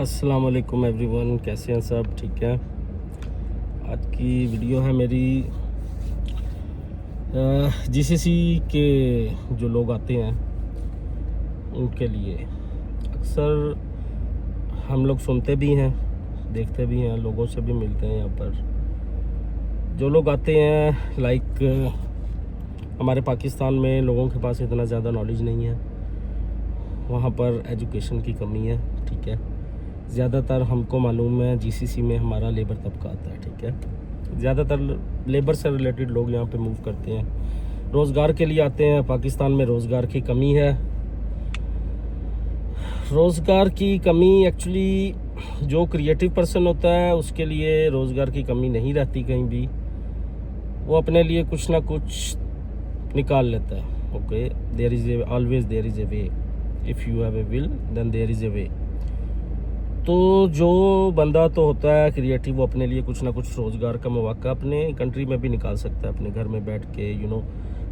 अस्सलाम वालेकुम एवरीवन, कैसे हैं सब? ठीक है। आज की वीडियो है मेरी जीसीसी के जो लोग आते हैं उनके लिए। अक्सर हम लोग सुनते भी हैं, देखते भी हैं, लोगों से भी मिलते हैं। यहाँ पर जो लोग आते हैं हमारे पाकिस्तान में लोगों के पास इतना ज़्यादा नॉलेज नहीं है, वहाँ पर एजुकेशन की कमी है। ठीक है। ज़्यादातर हमको मालूम है जीसीसी में हमारा लेबर तबका आता है। ठीक है। ज़्यादातर लेबर से रिलेटेड लोग यहाँ पे मूव करते हैं, रोज़गार के लिए आते हैं। पाकिस्तान में रोज़गार की कमी है। रोज़गार की कमी एक्चुअली जो क्रिएटिव पर्सन होता है उसके लिए रोज़गार की कमी नहीं रहती कहीं भी। वो अपने लिए कुछ ना कुछ निकाल लेता है। Okay, there is a always there is a way. If you have a will then there is a way. तो जो बंदा तो होता है क्रिएटिव, वो अपने लिए कुछ ना कुछ रोज़गार का मौका अपने कंट्री में भी निकाल सकता है, अपने घर में बैठ के।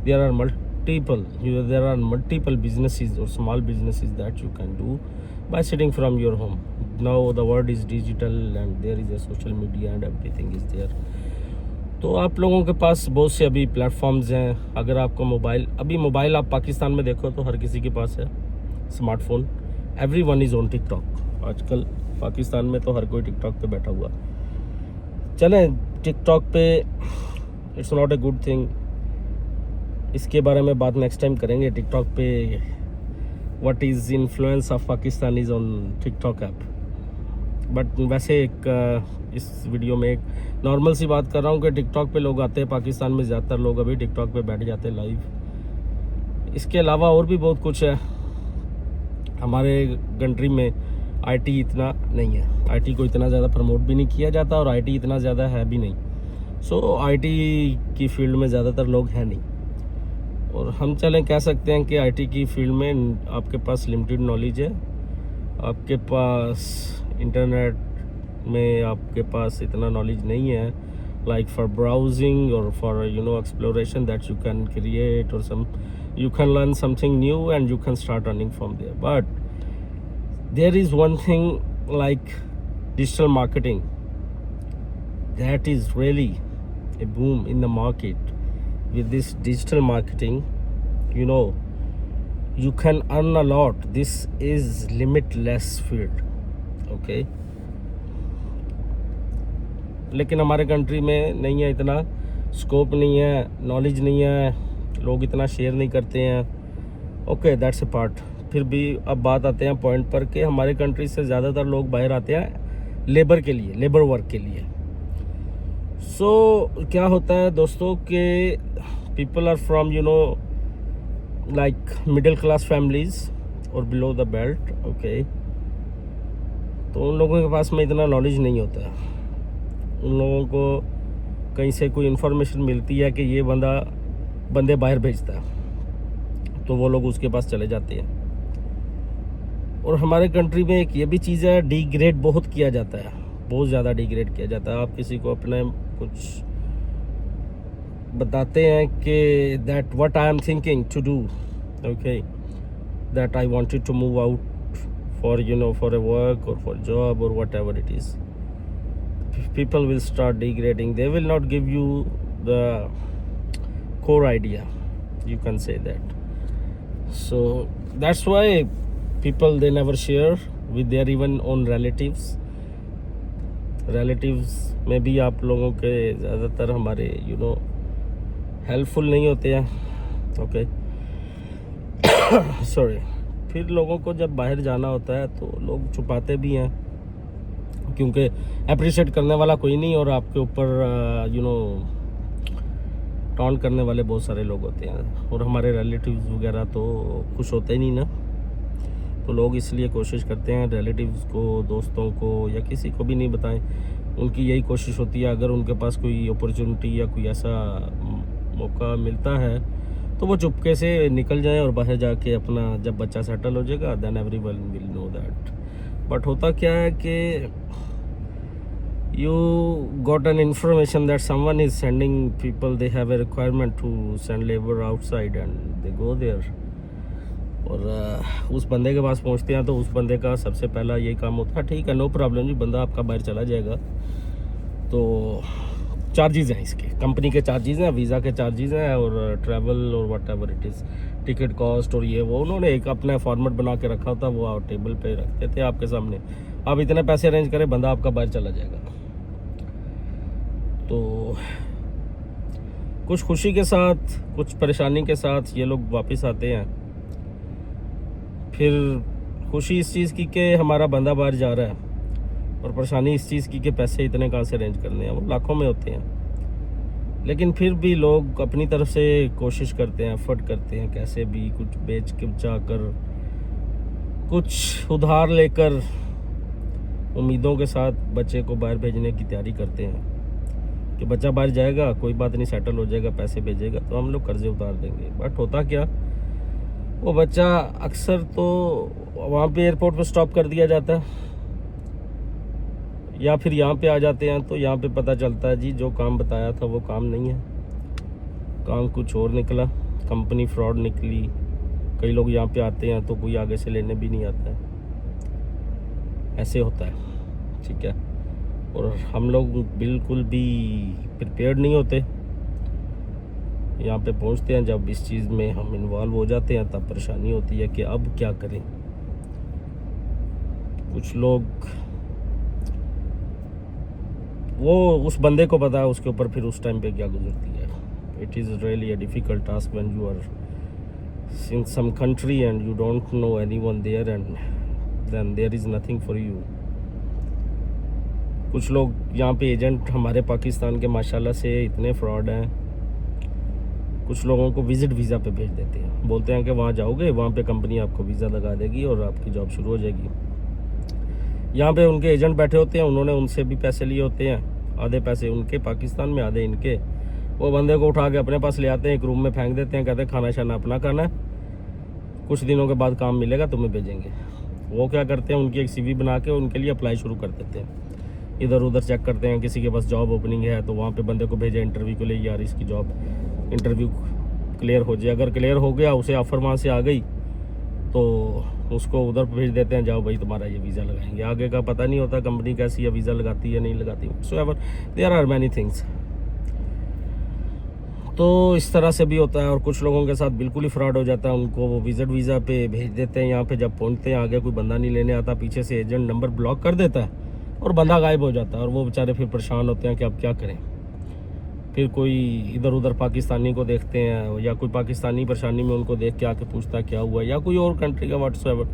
देयर आर मल्टीपल बिजनेसेस और small businesses that you can do by sitting from your home. Now the world is digital and there is a social media and everything is there. तो आप लोगों के पास बहुत से अभी प्लेटफॉर्म्स हैं। अगर आपको मोबाइल आप पाकिस्तान में देखो तो हर किसी के पास है smartphone. Everyone is on TikTok. आजकल पाकिस्तान में तो हर कोई टिकटॉक पे बैठा हुआ। चलें, टिकटॉक पे it's not a good thing, इसके बारे में बात नेक्स्ट टाइम करेंगे। टिकटॉक पे what is influence of Pakistanis on TikTok app. But वैसे इस वीडियो में एक नॉर्मल सी बात कर रहा हूँ कि टिकटॉक पे लोग आते हैं। पाकिस्तान में ज़्यादातर लोग अभी टिकटॉक पे बैठ जाते हैं लाइव। इसके अलावा और भी बहुत कुछ है। हमारे कंट्री में आईटी इतना नहीं है, आईटी को इतना ज़्यादा प्रमोट भी नहीं किया जाता और आईटी इतना ज़्यादा है भी नहीं। सो आईटी की फील्ड में ज़्यादातर लोग हैं नहीं। और हम कह सकते हैं कि आईटी की फील्ड में आपके पास लिमिटेड नॉलेज है। आपके पास इंटरनेट में आपके पास इतना नॉलेज नहीं है, लाइक फॉर ब्राउजिंग और for exploration that you can create और you can learn something new and you can start earning from there. But there is one thing like digital marketing that is really a boom in the market. With this digital marketing, you can earn a lot. This is limitless field. Okay, लेकिन हमारे country में नहीं है, इतना scope नहीं है, knowledge नहीं है, लोग इतना शेयर नहीं करते हैं। Okay, that's a part. फिर भी अब बात आते हैं पॉइंट पर कि हमारे कंट्री से ज़्यादातर लोग बाहर आते हैं लेबर के लिए, लेबर वर्क के लिए। सो क्या होता है दोस्तों कि people are from like middle class families और बिलो द बेल्ट। ओके, तो उन लोगों के पास में इतना नॉलेज नहीं होता है। उन लोगों को कहीं से कोई इन्फॉर्मेशन मिलती है कि ये बंदे बाहर भेजता है, तो वो लोग उसके पास चले जाते हैं। और हमारे कंट्री में एक ये भी चीज़ है, डिग्रेड बहुत किया जाता है, बहुत ज़्यादा डिग्रेड किया जाता है। आप किसी को अपने कुछ बताते हैं कि that what I am thinking to do, okay, that I wanted to move out for for a work और फॉर जॉब और whatever it is, people will start degrading. They will not give you the core idea, you can say that. So that's why people, they never share with their even own relatives में भी आप लोगों के ज़्यादातर हमारे helpful नहीं होते हैं। Okay, sorry. फिर लोगों को जब बाहर जाना होता है तो लोग छुपाते भी हैं, क्योंकि अप्रिशिएट करने वाला कोई नहीं और आपके ऊपर टॉन्ट करने वाले बहुत सारे लोग होते हैं। और हमारे रिलेटिव्स वगैरह तो खुश होते ही नहीं ना, तो लोग इसलिए कोशिश करते हैं रिलेटिव्स को, दोस्तों को या किसी को भी नहीं बताएं। उनकी यही कोशिश होती है, अगर उनके पास कोई अपॉर्चुनिटी या कोई ऐसा मौका मिलता है तो वो चुपके से निकल जाएं और बाहर जाके अपना, जब बच्चा सेटल हो जाएगा then everyone will know that. But होता क्या है कि you got an information that someone is sending people, they have a requirement to send labor outside and they go there और उस बंदे के पास पहुंचते हैं तो उस बंदे का सबसे पहला यही काम होता है, ठीक है नो प्रॉब्लम जी, बंदा आपका बाहर चला जाएगा, तो चार्जेस हैं इसके, कंपनी के चार्जेस हैं, वीज़ा के चार्जेस हैं, और ट्रैवल और whatever it is, ticket cost और ये वो, उन्होंने एक अपना फॉर्मेट बना के रखा होता, वो आप टेबल पे रखते थे आपके सामने, आप इतने पैसे अरेंज करें, बंदा आपका बाहर चला जाएगा। तो कुछ खुशी के साथ, कुछ परेशानी के साथ ये लोग वापस आते हैं। फिर खुशी इस चीज़ की कि हमारा बंदा बाहर जा रहा है, और परेशानी इस चीज़ की कि पैसे इतने कहाँ से अरेंज करने हैं, वो लाखों में होते हैं। लेकिन फिर भी लोग अपनी तरफ से कोशिश करते हैं, एफर्ट करते हैं, कैसे भी कुछ बेच के बचा कर, कुछ उधार लेकर, उम्मीदों के साथ बच्चे को बाहर भेजने की तैयारी करते हैं कि बच्चा बाहर जाएगा, कोई बात नहीं, सेटल हो जाएगा, पैसे भेजेगा, तो हम लोग कर्जे उतार देंगे। बट होता क्या, वो बच्चा अक्सर तो वहाँ पे एयरपोर्ट पे स्टॉप कर दिया जाता है, या फिर यहाँ पे आ जाते हैं, तो यहाँ पे पता चलता है जी जो काम बताया था वो काम नहीं है, काम कुछ और निकला, कंपनी फ्रॉड निकली। कई लोग यहाँ पे आते हैं तो कोई आगे से लेने भी नहीं आता है, ऐसे होता है, ठीक है। और हम लोग बिल्कुल भी प्रिपेयर्ड नहीं होते, यहाँ पे पहुँचते हैं जब इस चीज़ में हम इन्वॉल्व हो जाते हैं, तब परेशानी होती है कि अब क्या करें। कुछ लोग, वो उस बंदे को पता है उसके ऊपर फिर उस टाइम पे क्या गुजरती है। It is really a difficult task when you are in some country and you don't know anyone there and then there is nothing for you. कुछ लोग यहाँ पे एजेंट हमारे पाकिस्तान के माशाल्लाह से इतने फ्रॉड हैं, कुछ लोगों को विज़िट वीज़ा पे भेज देते हैं, बोलते हैं कि वहाँ जाओगे, वहाँ पे कंपनी आपको वीज़ा लगा देगी और आपकी जॉब शुरू हो जाएगी। यहाँ पे उनके एजेंट बैठे होते हैं, उन्होंने उनसे भी पैसे लिए होते हैं, आधे पैसे उनके पाकिस्तान में, आधे इनके। वो बंदे को उठा के अपने पास ले आते हैं, एक रूम में फेंक देते हैं, कहते हैं खाना शाना अपना खाना है, कुछ दिनों के बाद काम मिलेगा तुम्हें भेजेंगे। वो क्या करते हैं, उनकी एक CV बना के उनके लिए अप्लाई शुरू कर देते हैं, इधर उधर चेक करते हैं, किसी के पास जॉब ओपनिंग है तो वहाँ पे बंदे को भेजे इंटरव्यू के लिए, यार इसकी जॉब इंटरव्यू क्लियर हो जाए, अगर क्लियर हो गया, उसे ऑफ़र वहाँ से आ गई तो उसको उधर भेज देते हैं, जाओ भाई तुम्हारा ये वीज़ा लगाएंगे। आगे का पता नहीं होता कंपनी कैसी है, वीज़ा लगाती है नहीं लगाती, so ever there are many things. तो इस तरह से भी होता है। और कुछ लोगों के साथ बिल्कुल ही फ्रॉड हो जाता है, उनको वो विजिट वीज़ा पे भेज देते हैं, यहाँ पे जब पहुँचते हैं आगे कोई बंदा नहीं लेने आता, पीछे से एजेंट नंबर ब्लॉक कर देता है और बंदा गायब हो जाता है, और वो बेचारे फिर परेशान होते हैं कि अब क्या करें। फिर कोई इधर उधर पाकिस्तानी को देखते हैं, या कोई पाकिस्तानी परेशानी में उनको देख के आके पूछता क्या हुआ, या कोई और कंट्री का व्हाट्सएवर,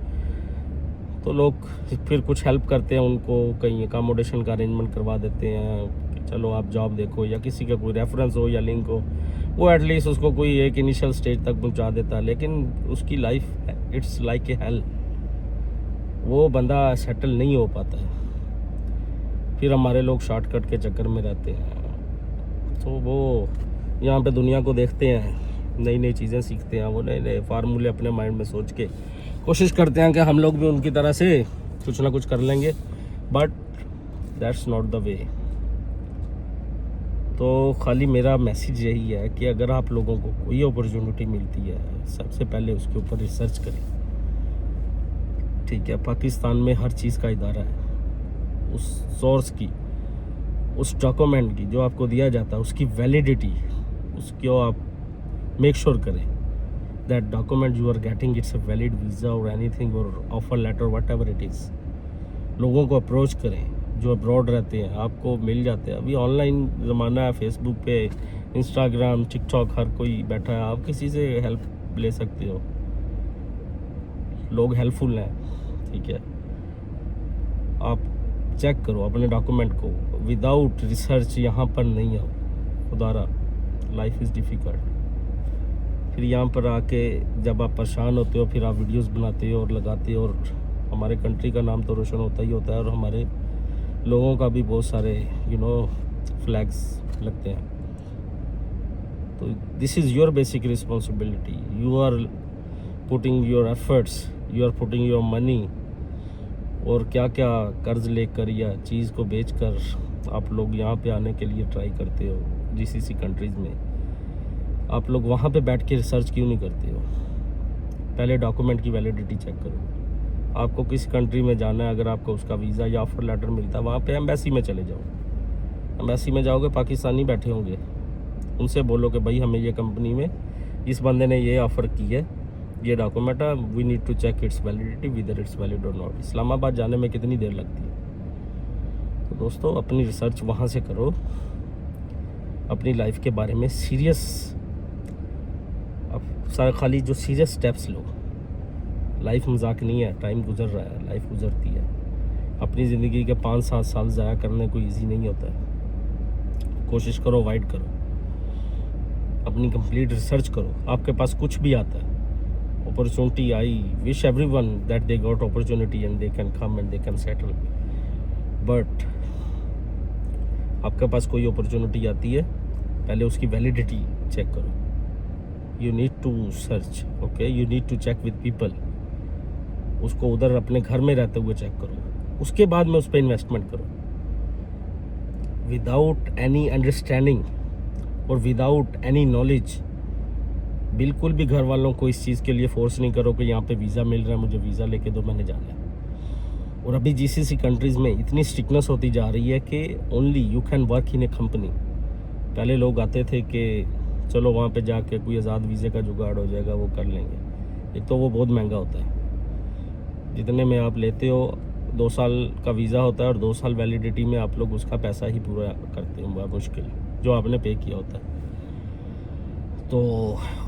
तो लोग फिर कुछ हेल्प करते हैं उनको, कहीं अकोमोडेशन का अरेंजमेंट करवा देते हैं कि चलो आप जॉब देखो, या किसी का कोई रेफरेंस हो या लिंक हो, वो एटलीस्ट उसको कोई एक इनिशियल स्टेज तक पहुंचा देता है। लेकिन उसकी life it's like a hello, वो बंदा सेटल नहीं हो पाता है। फिर हमारे लोग शॉर्टकट के चक्कर में रहते हैं, तो वो यहाँ पे दुनिया को देखते हैं, नई नई चीज़ें सीखते हैं, वो नए नए फार्मूले अपने माइंड में सोच के कोशिश करते हैं कि हम लोग भी उनकी तरह से कुछ ना कुछ कर लेंगे, but that's not the way. तो खाली मेरा मैसेज यही है कि अगर आप लोगों को कोई अपॉर्चुनिटी मिलती है, सबसे पहले उसके ऊपर रिसर्च करें, ठीक है। पाकिस्तान में हर चीज़ का इदारा है, उस सोर्स की, उस डॉक्यूमेंट की जो आपको दिया जाता है, उसकी वैलिडिटी, उसको आप मेक श्योर करें that document you are getting it's a valid visa और एनीथिंग और offer letter whatever it is. लोगों को अप्रोच करें जो अब्रॉड रहते हैं, आपको मिल जाते हैं। अभी ऑनलाइन ज़माना है, फेसबुक पे, इंस्टाग्राम, टिकटॉक, हर कोई बैठा है, आप किसी से हेल्प ले सकते हो, लोग हेल्पफुल हैं, ठीक है। आप चेक करो अपने डॉक्यूमेंट को, विदाउट रिसर्च यहाँ पर नहीं आओ, खुदारा लाइफ इज़ डिफ़िकल्ट। फिर यहाँ पर आके जब आप परेशान होते हो, फिर आप वीडियोस बनाते हो और लगाते हो, और हमारे कंट्री का नाम तो रोशन होता ही होता है, और हमारे लोगों का भी बहुत सारे फ्लैग्स लगते हैं। तो this is your basic responsibility, you are putting your efforts, you are putting your money, और क्या क्या कर्ज लेकर या चीज़ को बेचकर आप लोग यहाँ पे आने के लिए ट्राई करते हो। GCC कंट्रीज़ में आप लोग वहाँ पे बैठ के रिसर्च क्यों नहीं करते हो? पहले डॉक्यूमेंट की वैलिडिटी चेक करो। आपको किस कंट्री में जाना है, अगर आपको उसका वीज़ा या ऑफ़र लेटर मिलता है, वहाँ पे एम्बेसी में चले जाओ। एम्बेसी में जाओगे, पाकिस्तानी बैठे होंगे, उनसे बोलो कि भाई हमें ये कंपनी में इस बंदे ने ये ऑफ़र की है, ये डॉक्यूमेंट है, we need to check its validity whether it's valid और नॉट। इस्लामाबाद जाने में कितनी देर लगती है? तो दोस्तों अपनी रिसर्च वहाँ से करो, अपनी लाइफ के बारे में सीरियस, अब खाली जो सीरियस स्टेप्स लो। लाइफ मजाक नहीं है, टाइम गुजर रहा है, लाइफ गुजरती है। अपनी ज़िंदगी के 5-7 साल ज़ाया करने कोई ईजी नहीं होता है। कोशिश करो, अवॉइड करो, अपनी कंप्लीट रिसर्च करो। आपके पास कुछ भी आता है, अपॉर्चुनिटी आई, wish everyone that they got opportunity and they can come and they can settle, but आपके पास कोई अपॉर्चुनिटी आती है, पहले उसकी वैलिडिटी चेक करो। You need to search, okay, you need to check with people. उसको उधर अपने घर में रहते हुए चेक करो, उसके बाद में उस पर इन्वेस्टमेंट करो। विदाउट एनी अंडरस्टैंडिंग और विदाउट एनी नॉलेज बिल्कुल भी घर वालों को इस चीज़ के लिए फोर्स नहीं करो कि यहाँ पे वीज़ा मिल रहा है, मुझे वीज़ा लेके दो, मैंने जाना है। और अभी जीसीसी कंट्रीज़ में इतनी स्ट्रिक्टनेस होती जा रही है कि only you can work in A company. पहले लोग आते थे कि चलो वहाँ पे जाके कोई आज़ाद वीज़े का जुगाड़ हो जाएगा, वो कर लेंगे। एक तो वो बहुत महंगा होता है, जितने में आप लेते हो 2 साल का वीज़ा होता है और 2 साल वैलिडिटी में आप लोग उसका पैसा ही पूरा करते हैं, बहुत मुश्किल जो आपने पे किया होता है। तो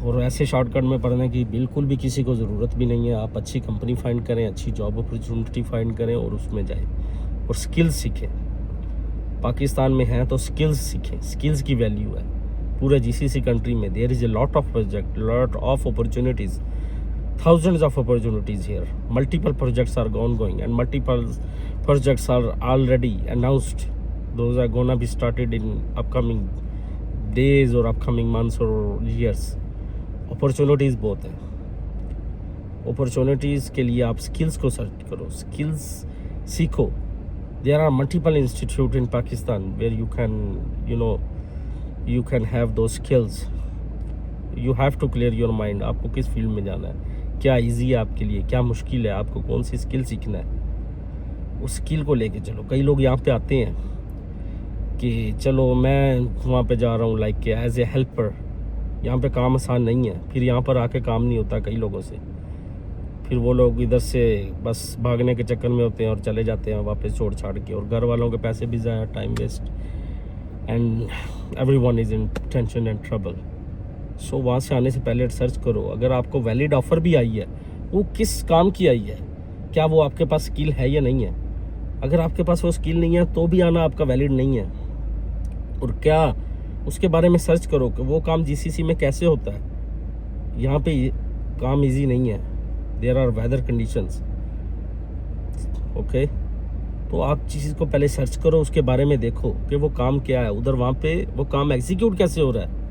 और ऐसे शॉर्टकट में पढ़ने की बिल्कुल भी किसी को ज़रूरत भी नहीं है। आप अच्छी कंपनी फाइंड करें, अच्छी जॉब अपॉर्चुनिटी फाइंड करें और उसमें जाएं और स्किल्स सीखें। पाकिस्तान में हैं तो स्किल्स सीखें, स्किल्स की वैल्यू है पूरे जीसीसी कंट्री में। There is a lot of project, lot of opportunities, thousands of opportunities here. Multiple projects are ongoing and multiple projects are already announced. Those are gonna be started in upcoming days or upcoming months or years. Opportunities बहुत हैं। Opportunities के लिए आप skills को search करो, skills सीखो। There are multiple institutes in Pakistan where you can, you can have those skills. You have to clear your mind. आपको किस फील्ड में जाना है, क्या इजी है आपके लिए, क्या मुश्किल है, आपको कौन सी स्किल सीखना है, उस स्किल को लेके चलो। कई लोग यहाँ पे आते हैं कि चलो मैं वहाँ पे जा रहा हूँ लाइक एज ए हेल्पर, यहाँ पे काम आसान नहीं है, फिर यहाँ पर आके काम नहीं होता कई लोगों से। फिर वो लोग इधर से बस भागने के चक्कर में होते हैं और चले जाते हैं वापस छोड़ छाड़ के, और घर वालों के पैसे भी ज़ाया, time waste, and everyone is in tension and trouble. So वहाँ से आने से पहले रिसर्च करो। अगर आपको वैलिड ऑफ़र भी आई है, वो किस काम की आई है, क्या वो आपके पास स्किल है या नहीं है। अगर आपके पास वो स्किल नहीं है तो भी आना आपका वैलिड नहीं है। और क्या उसके बारे में सर्च करो कि वो काम जीसीसी में कैसे होता है। यहाँ पे काम इजी नहीं है, there are weather conditions, okay. तो आप चीज़ को पहले सर्च करो, उसके बारे में देखो कि वो काम क्या है उधर, वहाँ पे वो काम एग्जीक्यूट कैसे हो रहा है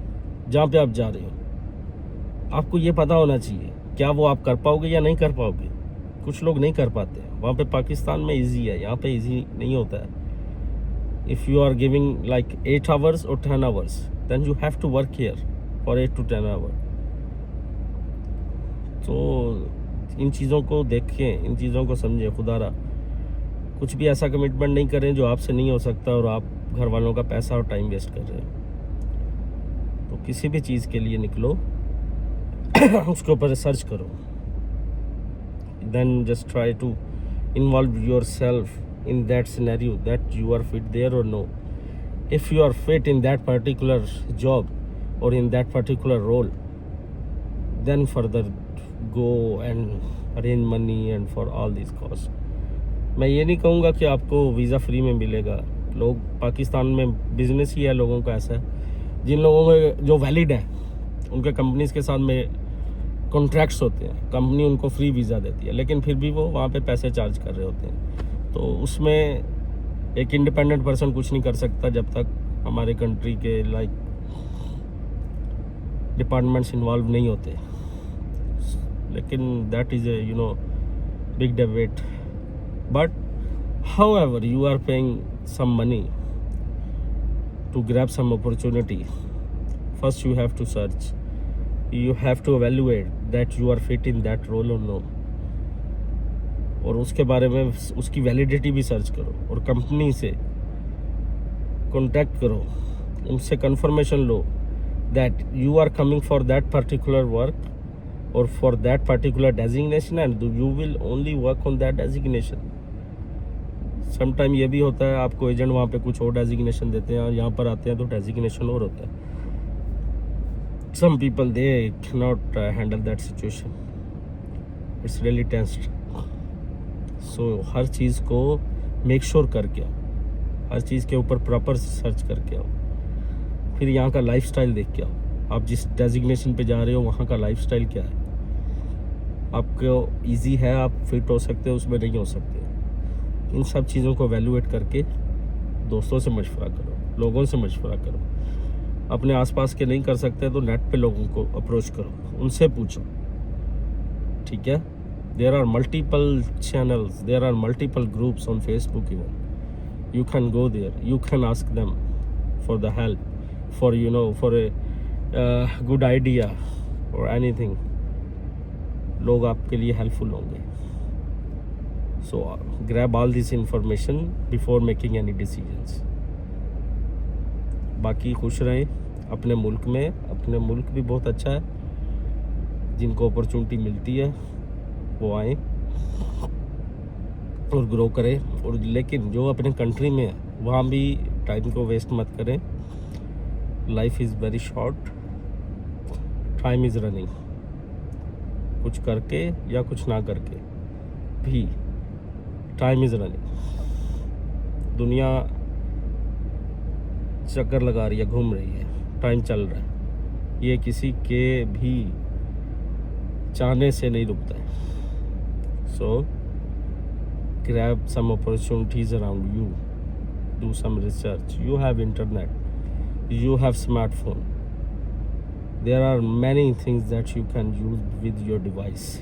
जहाँ पे आप जा रहे हो। आपको ये पता होना चाहिए क्या वो आप कर पाओगे या नहीं कर पाओगे। कुछ लोग नहीं कर पाते। वहाँ पे पाकिस्तान में इजी है, यहाँ पे इजी नहीं होता है। If you are giving like 8 hours or 10 hours, then you have to work here for 8 to 10 hours. तो इन चीज़ों को देखें, इन चीज़ों को समझें। खुदारा कुछ भी ऐसा कमिटमेंट नहीं करें जो आपसे नहीं हो सकता और आप घर वालों का पैसा और टाइम वेस्ट कर रहे हैं। तो किसी भी चीज़ के लिए निकलो उसके ऊपर रिसर्च करो, then just try to involve yourself in that scenario that you are fit there और no. If you are fit in that particular job और in that particular role, then further go and arrange money and for all this cost. मैं ये नहीं कहूँगा कि आपको visa free में मिलेगा। लोग पाकिस्तान में बिजनेस ही है लोगों का ऐसा है, जिन लोगों में जो वैलिड है उनके कंपनीज़ के साथ में कॉन्ट्रैक्ट्स होते हैं, कंपनी उनको फ्री वीज़ा देती है, लेकिन फिर भी वो वहाँ पे पैसे चार्ज कर रहे होते हैं। तो उसमें एक इंडिपेंडेंट पर्सन कुछ नहीं कर सकता जब तक हमारे कंट्री के लाइक डिपार्टमेंट्स इन्वॉल्व नहीं होते। लेकिन that is a big debate. But however you are paying some money to grab some opportunity, first you have to search, you have to evaluate that you are fit in that role or no, और उसके बारे में उसकी validity भी search करो और company से contact करो, उनसे कंफर्मेशन लो that you are coming for that particular work और for that particular designation and you will only work on that designation. Sometime ये भी होता है आपको एजेंट वहाँ पे कुछ और डेजिग्नेशन देते हैं और यहाँ पर आते हैं तो डेजिग्नेशन और होता है। Some people they can not handle that situation, it's really tensed. So हर चीज़ को मेक श्योर करके आओ, हर चीज़ के ऊपर प्रॉपर सर्च करके आओ, फिर यहाँ का लाइफस्टाइल देख के आओ। आप जिस डेजिग्नेशन पे जा रहे हो वहाँ का लाइफस्टाइल क्या है, आपको इजी है, आप फिट हो सकते हो, उसमें नहीं हो सकते। इन सब चीज़ों को वैल्यूएट करके दोस्तों से मशवरा करो, लोगों से मशवरा करो। अपने आसपास के नहीं कर सकते तो नेट पे लोगों को अप्रोच करो, उनसे पूछो, ठीक है। There are multiple channels, there are multiple groups on Facebook even, you can go there, you can ask them for the help, for you know for a good idea और anything. लोग आपके लिए helpful होंगे। So grab all this information before making any decisions. बाकी खुश रहें अपने मुल्क में, अपने मुल्क भी बहुत अच्छा है, जिनको अपॉर्चुनिटी मिलती है वो आए और ग्रो करें। और लेकिन जो अपने कंट्री में है वहाँ भी टाइम को वेस्ट मत करें। Life is very short, time is running. कुछ करके या कुछ ना करके भी टाइम इज़ रनिंग। दुनिया चक्कर लगा रही है, घूम रही है, टाइम चल रहा है, ये किसी के भी चाहने से नहीं रुकता है। So grab some opportunities around you, do some research, you have internet, you have smartphone, there are many things that you can use with your device.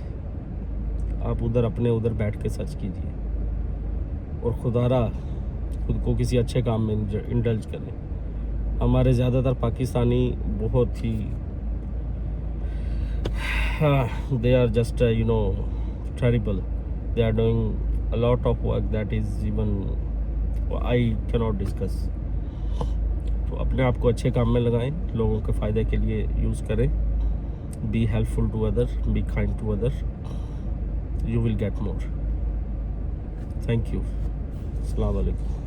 आप उधर अपने उधर बैठ के सर्च कीजिए और खुदारा खुद को किसी अच्छे काम में इंडल्ज करें। हमारे ज़्यादातर पाकिस्तानी बहुत ही they are just you know terrible, they are doing a lot of work that is even I can not discuss. तो अपने आप को अच्छे काम में लगाएं, लोगों के फ़ायदे के लिए यूज़ करें। Be helpful to other, be kind to other, you will get more. Thank you. Assalamu alaikum.